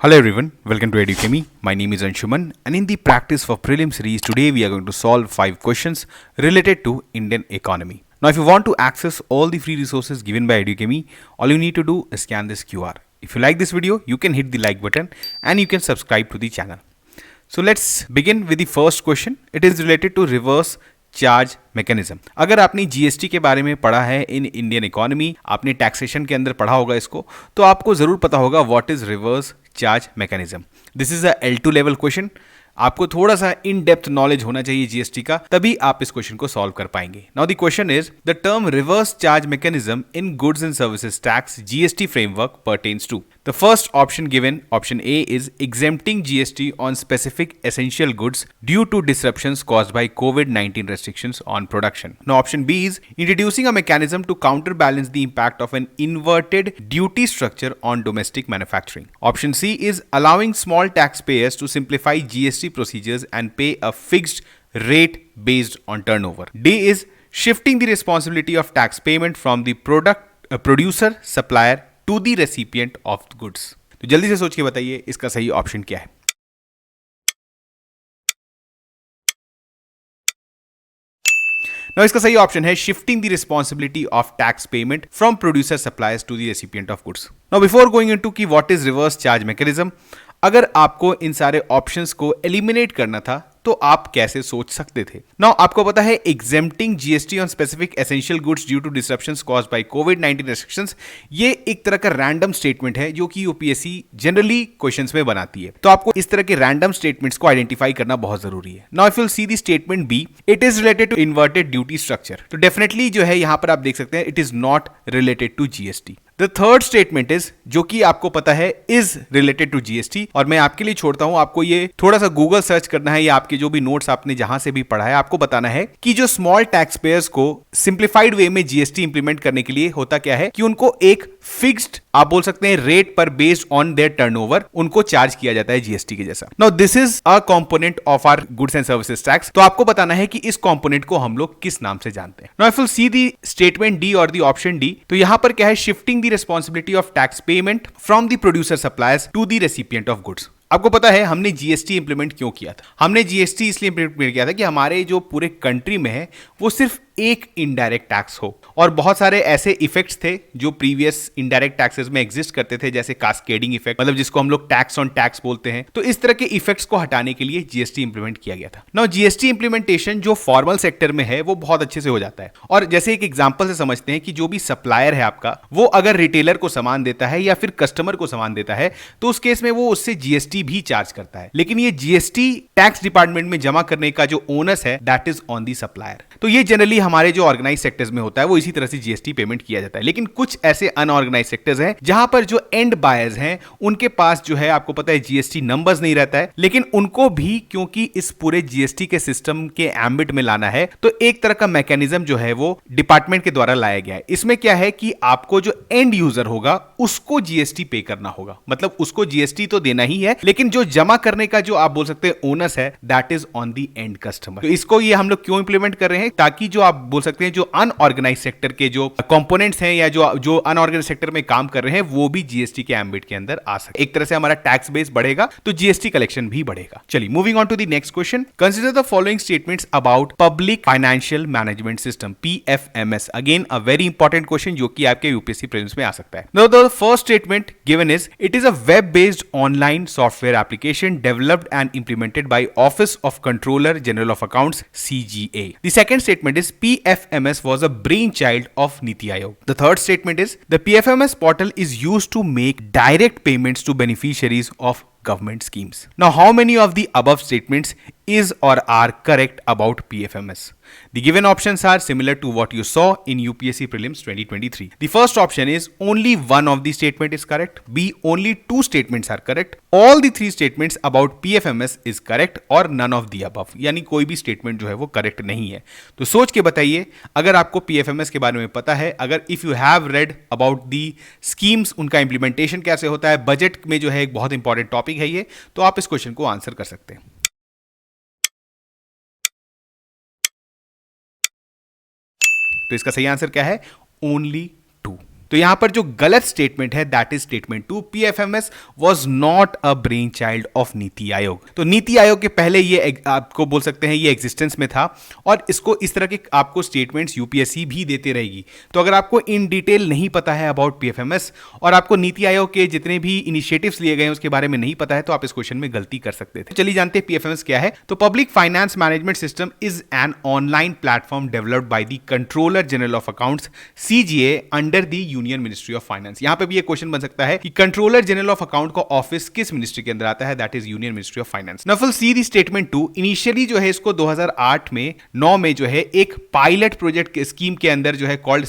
Hello everyone, welcome to EduChemy. My name is Anshuman, and in the practice for prelim series today we are going to solve 5 questions related to Indian economy. Now if you want to access all the free resources given by EduChemy, all you need to do is scan this QR. If you like this video, you can hit the like button and you can subscribe to the channel. So let's begin with the first question. It is related to reverse charge mechanism. अगर आपने GST के बारे में पढ़ा है in Indian economy, आपने taxation के अंदर पढ़ा होगा इसको, तो आपको जरूर पता होगा what is reverse charge mechanism. This is a L2 level question. आपको थोड़ा सा इन डेप्थ नॉलेज होना चाहिए जीएसटी का, तभी आप इस क्वेश्चन को सॉल्व कर पाएंगे. Now the question is the term reverse charge mechanism in goods and services tax GST framework pertains to. The first option given, option A, is exempting GST on specific essential goods due to disruptions caused by COVID-19 restrictions on production. Now, option B is introducing a mechanism to counterbalance the impact of an inverted duty structure on domestic manufacturing. Option C is allowing small taxpayers to simplify GST procedures and pay a fixed rate based on turnover. D is shifting the responsibility of tax payment from the producer, supplier to the recipient of goods. तो जल्दी से सोच के बताइए इसका सही option क्या है. नाउ इसका सही ऑप्शन है shifting the responsibility of tax payment from producer suppliers to the recipient of goods. Now before going into की what is reverse charge mechanism, अगर आपको इन सारे ऑप्शंस को एलिमिनेट करना था तो आप कैसे सोच सकते थे. नाउ आपको पता है exempting GST on specific essential goods due to disruptions caused by कोविड-19 रेस्ट्रिक्शंस, ये एक तरह का रैंडम स्टेटमेंट है जो कि यूपीएससी जनरली क्वेश्चंस में बनाती है. तो आपको इस तरह के रैंडम स्टेटमेंट्स को आइडेंटिफाई करना बहुत जरूरी है. Now if you see the statement B, it is related to inverted duty structure, तो डेफिनेटली जो है यहां पर आप देख सकते हैं it is not related to GST. The third statement is, जो कि आपको पता है इज रिलेटेड टू जीएसटी, और मैं आपके लिए छोड़ता हूं, आपको ये थोड़ा सा गूगल सर्च करना है या आपके जो भी नोट्स आपने जहां से भी पढ़ा है आपको बताना है कि जो स्मॉल टैक्स पेयर्स को सिंप्लीफाइड वे में जीएसटी इंप्लीमेंट करने के लिए होता क्या है कि उनको एक फिक्स्ड, आप बोल सकते हैं रेट पर बेस्ड ऑन देयर टर्नओवर उनको चार्ज किया जाता है जीएसटी के जैसा. Now this is a component of our goods and services tax. तो आपको बताना है कि इस कंपोनेंट को हम लोग किस नाम से जानते हैं. Now if you see the statement D और द ऑप्शन डी, तो यहां पर क्या है, shifting the responsibility of tax payment from the producer suppliers to the recipient of goods. आपको पता है हमने जीएसटी इंप्लीमेंट क्यों किया था. हमने जीएसटी इसलिए इंप्लीमेंट किया था कि हमारे जो पूरे कंट्री में है वो सिर्फ एक इनडायरेक्ट टैक्स हो, और बहुत सारे ऐसे इफेक्ट्स थे जो प्रीवियस इनडायरेक्ट टैक्सेस में एग्जिस्ट करते थे, जैसे कास्केडिंग इफेक्ट, मतलब जिसको हम लोग टैक्स ऑन टैक्स बोलते हैं. तो इस तरह के इफेक्ट्स को हटाने के लिए जीएसटी इंप्लीमेंट किया गया था. नाउ जीएसटी इंप्लीमेंटेशन जो फॉर्मल सेक्टर में है वो बहुत अच्छे से हो जाता है, और जैसे एक एग्जांपल से समझते हैं कि जो भी सप्लायर है आपका, वो अगर रिटेलर को सामान देता है या फिर कस्टमर को सामान देता है तो उस केस में वो उससे जीएसटी भी चार्ज करता है, लेकिन ये जीएसटी टैक्स डिपार्टमेंट में जमा करने का जो ओनस है that is on the supplier. तो ये जनरली हमारे जो ऑर्गेनाइज सेक्टर्स में होता है वो इसी तरह से जीएसटी पेमेंट किया जाता है. लेकिन कुछ ऐसे अनऑर्गेनाइज सेक्टर्स हैं जहां पर जो एंड बायर्स हैं उनके पास जो है आपको पता है जीएसटी नंबर्स नहीं रहता है, लेकिन उनको भी क्योंकि इस पूरे जीएसटी के सिस्टम के एम्बिट में लाना है तो एक तरह का मैकेनिज्म जो है वो डिपार्टमेंट के द्वारा लाया गया है. इसमें क्या है कि आपको जो एंड यूजर होगा उसको जीएसटी पे करना होगा, मतलब उसको जीएसटी तो देना ही है, लेकिन जो जमा करने का जो आप बोल सकते हैं ओनस है that is on the and customer. तो इसको ये हम लोग क्यों इंप्लीमेंट कर रहे हैं, ताकि जो आप बोल सकते हैं जो अनऑर्गेनाइज सेक्टर के जो कंपोनेंट्स हैं या जो अनऑर्गेनाइज सेक्टर में काम कर रहे हैं वो भी जीएसटी के एम्बिट के अंदर आ सके. एक तरह से हमारा टैक्स बेस बढ़ेगा तो जीएसटी कलेक्शन भी बढ़ेगा. चलिए moving on to the next question. Consider the following statements about public financial management system, PFMS. Again a very important question जो कि आपके यूपीएससी प्रीलिम्स में आ सकता है. Now the first statement given is, it is a web based online software application developed and implemented by Office of Controller General of Accounts, CGA. The second statement is PFMS was a brainchild of Niti Aayog. The third statement is the PFMS portal is used to make direct payments to beneficiaries of government schemes. Now, how many of the above statements is or are correct about PFMS? The given options are similar to what you saw in UPSC Prelims 2023. The first option is only one of the statement is correct. B, only two statements are correct. All the three statements about PFMS is correct or none of the above. यानी कोई भी statement जो है वो correct नहीं है. तो सोच के बताइए अगर आपको PFMS के बारे में पता है, अगर if you have read about the schemes, उनका इंप्लीमेंटेशन कैसे होता है, बजट में जो है एक बहुत इंपॉर्टेंट टॉपिक है ये, तो आप इस क्वेश्चन को आंसर कर सकते हैं. तो इसका सही आंसर क्या है, ओनली टू. तो यहां पर जो गलत स्टेटमेंट है that is statement 2, PFMS was not a brain child of NITI Aayog. तो नीति आयोग के पहले ये आपको बोल सकते हैं ये एग्जिस्टेंस में था और इसको इस तरह के आपको स्टेटमेंट्स यूपीएससी भी देते रहेगी। तो अगर आपको इन डिटेल नहीं पता है अबाउट पीएफएमएस और आपको नीति आयोग के जितने भी इनिशिएटिव्स लिए गए हैं उसके बारे में नहीं पता है तो आप इस क्वेश्चन में गलती कर सकते थे। चलिए जानते हैं पीएफएमएस क्या है। तो public finance management system is an online platform developed by the controller general of accounts CGA under the union ministry of finance. यहां पे भी ये क्वेश्चन बन सकता है कि कंट्रोलर जनरल ऑफ अकाउंट का ऑफिस किस मिनिस्ट्री के अंदर आता है, that is union ministry of finance. नफल सी दी स्टेटमेंट 2, इनिशियली जो है इसको 2008 में 9 में जो है एक पायलट प्रोजेक्ट स्कीम के अंदर जो है कॉल्ड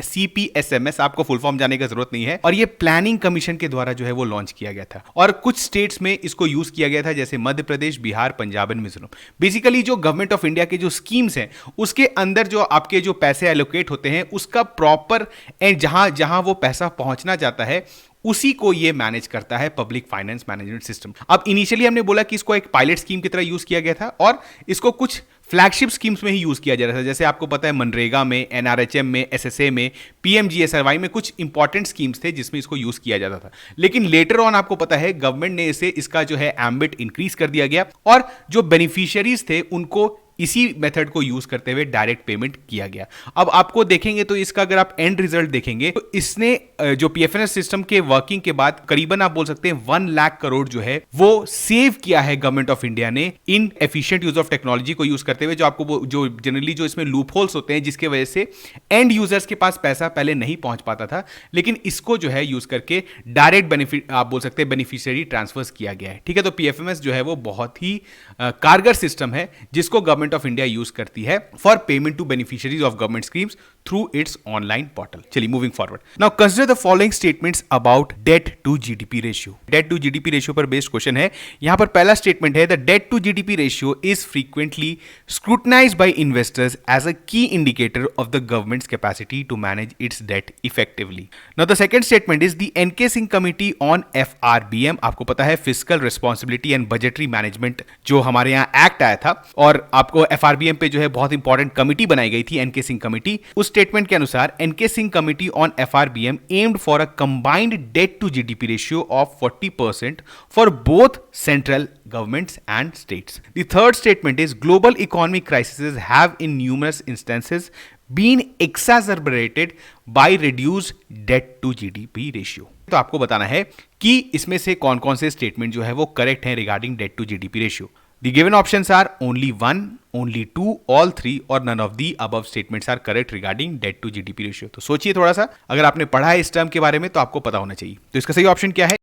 सीपीएसएमएस, आपको फुल फॉर्म जाने की जरूरत नहीं है, और ये प्लानिंग कमीशन के द्वारा जो है वो लॉन्च किया गया था और कुछ स्टेट्स में इसको यूज किया गया था जैसे मध्य प्रदेश, बिहार, पंजाब एंड मिजोरम। बेसिकली जो गवर्नमेंट ऑफ इंडिया के जो स्कीम्स हैं उसके अंदर जो आपके जो पैसे एलोकेट होते हैं उसका प्रॉपर एंड जहां जहां वो पैसा पहुंचना चाहता है उसी को ये मैनेज करता है पब्लिक फाइनेंस मैनेजमेंट सिस्टम। अब इनिशियली हमने बोला कि इसको एक पायलट स्कीम की तरह यूज किया गया था और इसको कुछ फ्लैगशिप स्कीम्स में ही यूज किया जा रहा था, जैसे आपको पता है मनरेगा में, एनआरएचएम में, एसएसए में, पीएमजीएसआरवाई में कुछ इंपॉर्टेंट स्कीम्स थे जिसमें इसको यूज किया जाता था। लेकिन लेटर ऑन आपको पता है गवर्नमेंट ने इसे इसका जो है एम्बिट इंक्रीज कर दिया गया और जो बेनिफिशियरीज थे उनको इसी मेथड को यूज करते हुए डायरेक्ट पेमेंट किया गया। अब आपको देखेंगे तो इसका अगर आप एंड रिजल्ट देखेंगे तो इसने जो पीएफएमएस सिस्टम के वर्किंग के बाद करीबन आप बोल सकते हैं 1 लाख करोड़ जो है वो सेव किया है गवर्नमेंट ऑफ इंडिया ने इन एफिशिएंट यूज ऑफ टेक्नोलॉजी को यूज करते हुए। जो आपको जो जनरली जो इसमें लूप होल्स होते हैं जिसके वजह से एंड यूजर्स के पास पैसा पहले नहीं पहुंच पाता था, लेकिन इसको जो है यूज करके डायरेक्ट बेनिफिट आप बोल सकते हैं बेनिफिशियरी ट्रांसफर्स किया गया है। ठीक है, तो पीएफएमएस जो है वो बहुत ही कारगर सिस्टम है जिसको गवर्नमेंट ऑफ इंडिया यूज करती है for payment to beneficiaries of government schemes through its online portal. चलिए moving forward, now consider the following statements about debt to GDP ratio. Debt to GDP ratio पर based question है। यहां पर पहला statement है the debt to GDP ratio is frequently scrutinised by investors as a key indicator of the government's capacity to manage its debt effectively. Now the second statement is the NK Singh committee on FRBM. आपको पता है fiscal responsibility and budgetary management जो हमारे यहां act आया था और आपको एफआरबीएम पे जो है बहुत इंपॉर्टेंट कमिटी बनाई गई थी एनके सिंह कमिटी। उस स्टेटमेंट के अनुसार NK Singh committee on FRBM aimed for a combined debt to GDP ratio of 40% for both central governments and states. The third statement is global economic crises have in numerous instances been exacerbated by reduced debt to GDP ratio. तो आपको बताना है कि इसमें से कौन कौन से स्टेटमेंट जो है वो करेक्ट है regarding debt to GDP ratio. The given options are only 1, only 2, all 3 और none of the above statements are correct regarding debt to GDP ratio. तो सोचिए थोड़ा सा, अगर आपने पढ़ा है इस टर्म के बारे में तो आपको पता होना चाहिए। तो इसका सही ऑप्शन क्या है?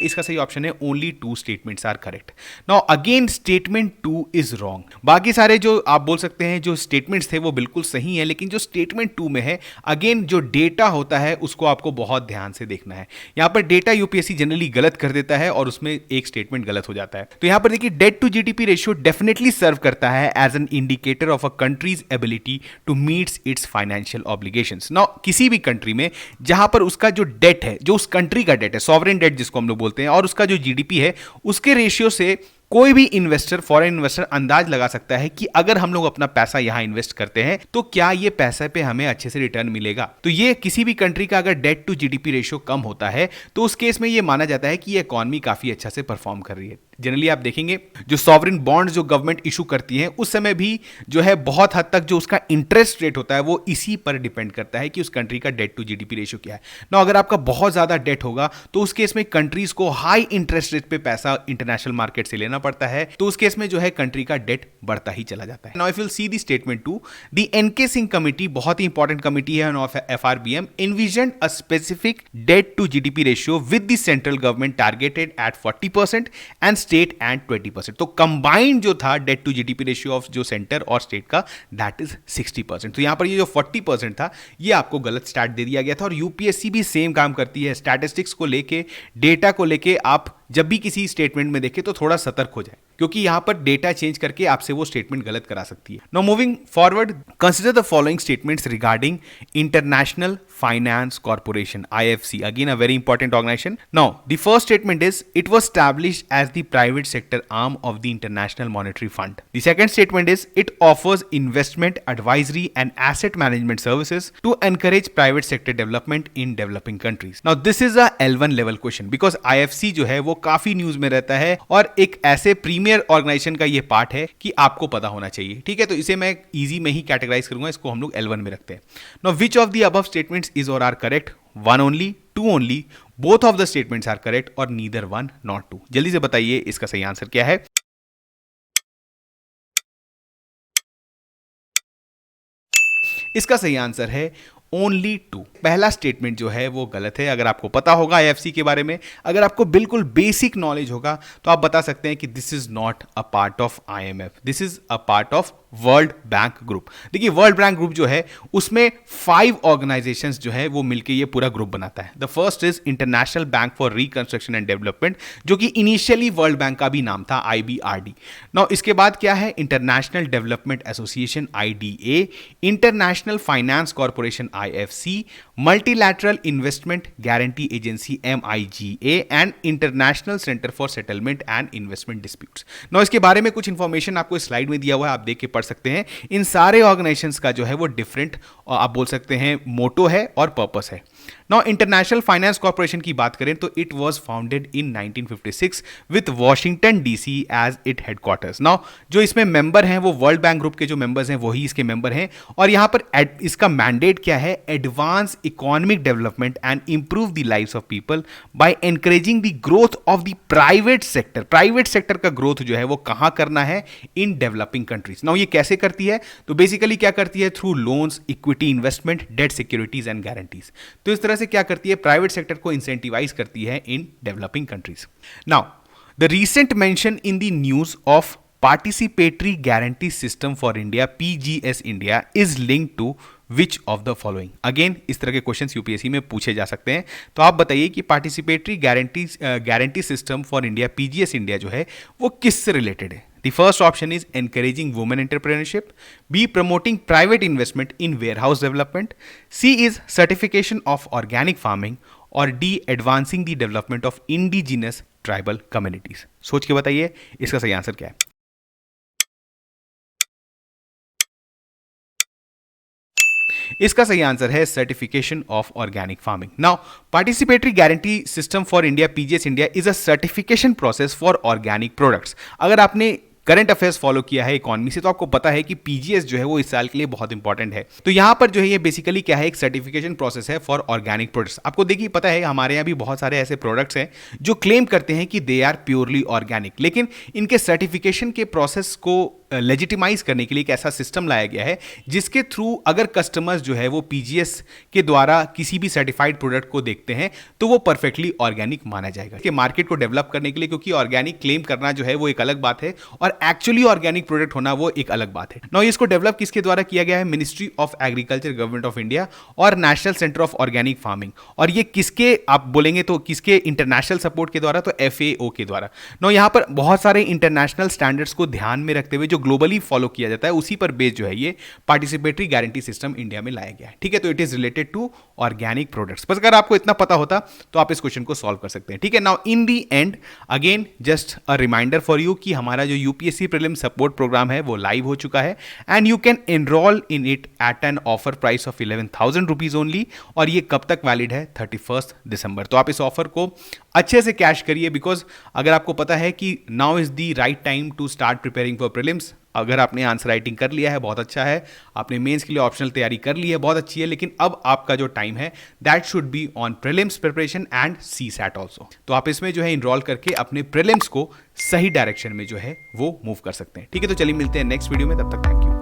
इसका सही ऑप्शन है only 2 statements are correct. Now again statement 2 is wrong. बाकी सारे जो आप बोल सकते हैं जो स्टेटमेंट्स थे वो बिल्कुल सही है, लेकिन जो स्टेटमेंट 2 में है अगेन जो डेटा होता है उसको आपको बहुत ध्यान से देखना है। यहां पर डेटा यूपीएससी जनरली गलत कर देता है और उसमें एक स्टेटमेंट गलत हो जाता है। तो यहां पर देखिए debt to GDP ratio definitely serve करता है as an indicator of a country's ability to meets its financial obligations. Now किसी भी कंट्री में जहां पर उसका जो डेट है, जो उस कंट्री का डेट है, सॉवरेन डेट जिसको हम लोग बोलते हैं, और उसका जो जीडीपी है उसके रेशियो से कोई भी इन्वेस्टर, फॉरेन इन्वेस्टर अंदाज लगा सकता है कि अगर हम लोग अपना पैसा यहां इन्वेस्ट करते हैं तो क्या ये पैसे पे हमें अच्छे से रिटर्न मिलेगा। तो ये किसी भी कंट्री का अगर डेट टू जीडीपी रेशियो कम होता है तो उस केस में ये माना जाता है कि ये इकॉनमी काफी अच्छा से परफॉर्म कर रही है। जनरली आप देखेंगे जो सॉवरेन बॉन्ड्स जो गवर्नमेंट इशू करती है उस समय भी जो है बहुत हद तक जो उसका इंटरेस्ट रेट होता है वो इसी पर डिपेंड करता है कि उस कंट्री का डेट टू जीडीपी रेशियो क्या है ना। अगर आपका बहुत ज्यादा डेट होगा तो उस केस में कंट्रीज को हाई इंटरेस्ट रेट पे पैसा इंटरनेशनल मार्केट से लेना पड़ता है, तो उस केस में जो है कंट्री का डेट बढ़ता ही चला जाता है। Now if you see the statement 2, the NK Singh committee बहुत ही इंपॉर्टेंट कमिटी है of FRBM envisioned a specific debt to GDP ratio with the central government targeted at 40% and state and 20%. तो combined जो था debt to GDP ratio of जो centre और state का that is 60%। तो यहां पर ये जो 40% था ये आपको गलत स्टार्ट दे दिया गया था और यूपीएससी भी सेम काम करती है। स्टैटिस्टिक्स को लेके, डेटा को लेके आप जब भी किसी स्टेटमेंट में देखे तो थोड़ा सतर्क हो जाए, क्योंकि यहां पर डेटा चेंज करके आपसे वो स्टेटमेंट गलत करा सकती है। Now moving forward, consider the following statements regarding International Finance Corporation, IFC, again a very important organisation. Now the first statement is it was established as the private sector arm of the International Monetary Fund. The second statement is it offers investment advisory and asset management services to encourage private sector development in developing countries. Now this is a L1 level question because IFC जो है वो काफी news में रहता है और एक ऐसे प्रीमियर ऑर्गेनाइजेशन का ये पार्ट है कि आपको पता होना चाहिए। ठीक है, तो इसे मैं इजी में ही कैटेगराइज करूंगा, इसको हम लोग L1 में रखते हैं। Now which of the above statements is or are correct? One only, two only, both of the statements are correct or neither one not two? जल्दी से बताइए इसका सही आंसर क्या है। इसका सही आंसर है ओनली टू। पहला स्टेटमेंट जो है वो गलत है। अगर आपको पता होगा IFC के बारे में, अगर आपको बिल्कुल बेसिक नॉलेज होगा तो आप बता सकते हैं कि this is not a part of IMF, this is a part of world bank group. देखिए वर्ल्ड बैंक ग्रुप जो है उसमें 5 ऑर्गेनाइजेशंस जो है वो मिलकर ये पूरा ग्रुप बनाता है। The first is international bank for reconstruction and development, जो कि इनिशियली वर्ल्ड बैंक का भी नाम था, IBRD। नाउ इसके बाद क्या है, international development association IDA, international Finance Corporation IFC, multilateral investment guarantee agency MIGA and international centre for settlement and investment disputes. Now इसके बारे में कुछ इंफॉर्मेशन आपको स्लाइड में दिया हुआ है, आप देख के पढ़ सकते हैं। इन सारे ऑर्गेनाइजेशंस का जो है वो डिफरेंट आप बोल सकते हैं मोटो है और पर्पस है। नाउ इंटरनेशनल फाइनेंस कॉर्पोरेशन की बात करें तो it was founded in 1956 with Washington DC as it headquarters. नाउ जो इसमें मेंबर हैं वो वर्ल्ड बैंक ग्रुप के जो मेंबर्स हैं वही इसके मेंबर हैं, और यहां पर इसका मैंडेट क्या है, advance economic development and improve the lives of people by encouraging the growth of the private sector. Private sector का ग्रोथ जो है वो कहां करना है, इन डेवलपिंग कंट्रीज। नाउ ये कैसे करती है, तो बेसिकली क्या करती है, through loans, equity investment, debt securities and guarantees. तो इस तरह से क्या करती है, प्राइवेट सेक्टर को इंसेंटिवाइज करती है in developing countries. Now the recent mention in the news of participatory guarantee system for India PGS India is linked to which of the following. Again इस तरह के क्वेश्चंस UPSC में पूछे जा सकते हैं, तो आप बताइए कि participatory guarantee system for India PGS India जो है वो किससे रिलेटेड है। The first option is encouraging women entrepreneurship. B, promoting private investment in warehouse development. C is certification of organic farming. Or D, advancing the development of indigenous tribal communities. सोच के बताइए इसका सही आंसर क्या है। इसका सही आंसर है certification of organic farming. Now participatory guarantee system for India PGS India is a certification process for organic products. अगर आपने करंट अफेयर्स फॉलो किया है इकोनॉमी से तो आपको पता है कि PGS जो है वो इस साल के लिए बहुत इंपॉर्टेंट है। तो यहां पर जो है ये बेसिकली क्या है, एक सर्टिफिकेशन प्रोसेस है फॉर ऑर्गेनिक प्रोडक्ट्स। आपको देखिए पता है हमारे यहाँ भी बहुत सारे ऐसे प्रोडक्ट्स हैं जो क्लेम करते हैं कि दे आर प्योरली ऑर्गेनिक, लेकिन इनके सर्टिफिकेशन के प्रोसेस को लेजिटिमाइज करने के लिए एक ऐसा सिस्टम लाया गया है जिसके थ्रू अगर कस्टमर्स जो है वो PGS के द्वारा किसी भी सर्टिफाइड प्रोडक्ट को देखते हैं तो वो परफेक्टली ऑर्गेनिक माना जाएगा। कि मार्केट को डेवलप करने के लिए, क्योंकि ऑर्गेनिक क्लेम करना जो है वो एक अलग बात है और एक्चुअली ऑर्गेनिक प्रोडक्ट होना वो एक अलग बात है। नाउ इसको डेवलप किसके द्वारा किया गया है, ministry of agriculture, government of India और national centre of organic farming. और ये किसके आप बोलेंगे तो किसके इंटरनेशनल सपोर्ट के द्वारा, तो FAO के द्वारा। नाउ यहाँ पर बहुत सारे इंटरनेशनल स्टैंडर्ड्स को ध्यान में रखते हुए जो ग्लोबली फॉलो किया जाता है उसी पर बेस जो है ये पार्टिसिपेटरी गारंटी सिस्टम इंडिया में लाया गया है। ठीक है, तो it is related to organic products. बस अगर आपको इतना पता होता तो आप इस क्वेश्चन को सॉल्व कर सकते हैं। ठीक है, now in the end again just a reminder for you कि हमारा जो UPSC प्रीलिम सपोर्ट प्रोग्राम है वो लाइव हो चुका है and you can enrol in it at an offer price of 11,000 rupees only, और ये कब तक वैलिड है, 31 दिसंबर। तो आप इस ऑफर को अच्छे से कैश करिए, बिकॉज अगर आपको पता है कि now is the right time to start preparing for prelims. अगर आपने आंसर राइटिंग कर लिया है बहुत अच्छा है, आपने मेंस के लिए ऑप्शनल तैयारी कर ली है बहुत अच्छी है, लेकिन अब आपका जो टाइम है that should be on prelims preparation and CSAT also. तो आप इसमें जो है इनरोल करके अपने प्रीलिम्स को सही डायरेक्शन में जो है वो मूव कर सकते हैं। ठीक है, तो चलिए मिलते हैं नेक्स्ट वीडियो में, तब तक थैंक यू।